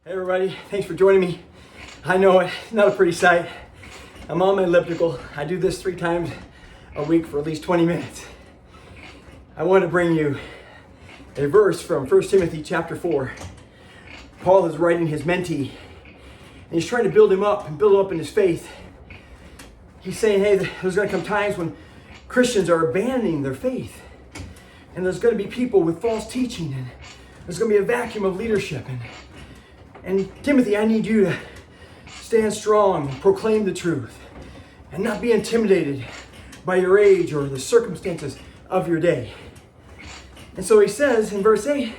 Hey everybody, thanks for joining me. I know it's not a pretty sight. I'm on my elliptical. I do this 3 times a week for at least 20 minutes. I want to bring you a verse from 1 Timothy chapter 4. Paul is writing his mentee, and he's trying to build him up in his faith. He's saying, hey, there's going to come times when Christians are abandoning their faith. And there's going to be people with false teaching, and there's going to be a vacuum of leadership. And Timothy, I need you to stand strong and proclaim the truth and not be intimidated by your age or the circumstances of your day. And so he says in verse 8,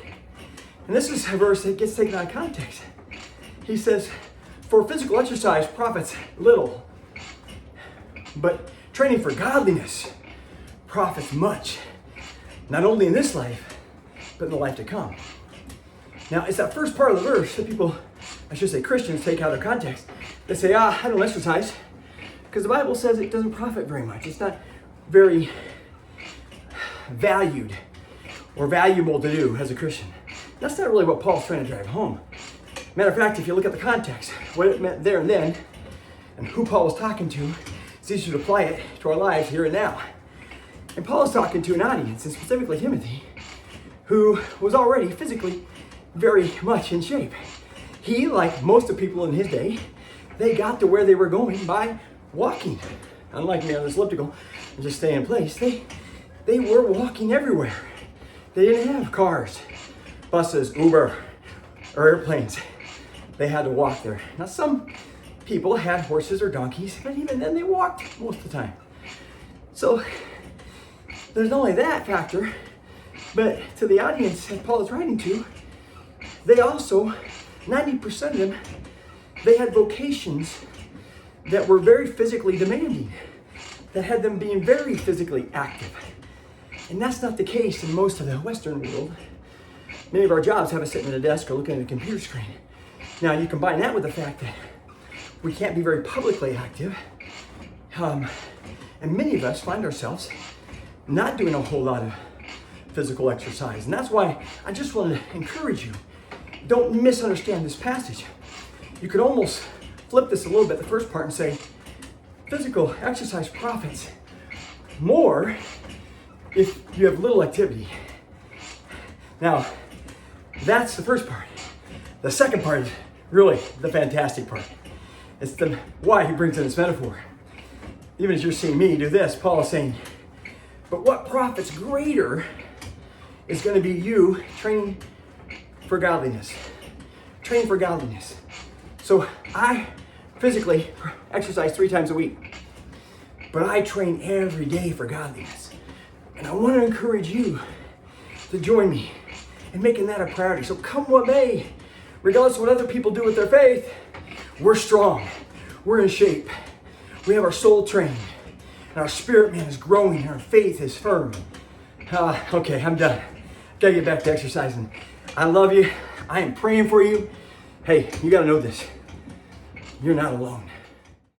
and this is a verse that gets taken out of context. He says, for physical exercise profits little, but training for godliness profits much, not only in this life, but in the life to come. Now, it's that first part of the verse that people, I should say Christians, take out of context. They say, I don't exercise, because the Bible says it doesn't profit very much. It's not very valued or valuable to do as a Christian. That's not really what Paul's trying to drive home. Matter of fact, if you look at the context, what it meant there and then, and who Paul was talking to, it's easier to apply it to our lives here and now. And Paul is talking to an audience, and specifically Timothy, who was already physically very much in shape. He, like most of the people in his day, they got to where they were going by walking. Unlike me on this elliptical, and just stay in place. They were walking everywhere. They didn't have cars, buses, Uber, or airplanes. They had to walk there. Now some people had horses or donkeys, but even then they walked most of the time. So there's not only that factor, but to the audience that Paul is writing to, they also, 90% of them, they had vocations that were very physically demanding, that had them being very physically active. And that's not the case in most of the Western world. Many of our jobs have us sitting at a desk or looking at a computer screen. Now, you combine that with the fact that we can't be very publicly active, and many of us find ourselves not doing a whole lot of physical exercise. And that's why I just want to encourage you, don't misunderstand this passage. You could almost flip this a little bit, the first part, and say, physical exercise profits more if you have little activity. Now, that's the first part. The second part is really the fantastic part. It's the why he brings in this metaphor. Even as you're seeing me do this, Paul is saying, but what profits greater is going to be you training for godliness. Train for godliness. So I physically exercise 3 times a week, but I train every day for godliness. And I want to encourage you to join me in making that a priority. So come what may, regardless of what other people do with their faith, we're strong, we're in shape, we have our soul trained, and our spirit man is growing, and our faith is firm. Okay, I'm done. Gotta get back to exercising. I love you. I am praying for you. Hey, you gotta know this. You're not alone.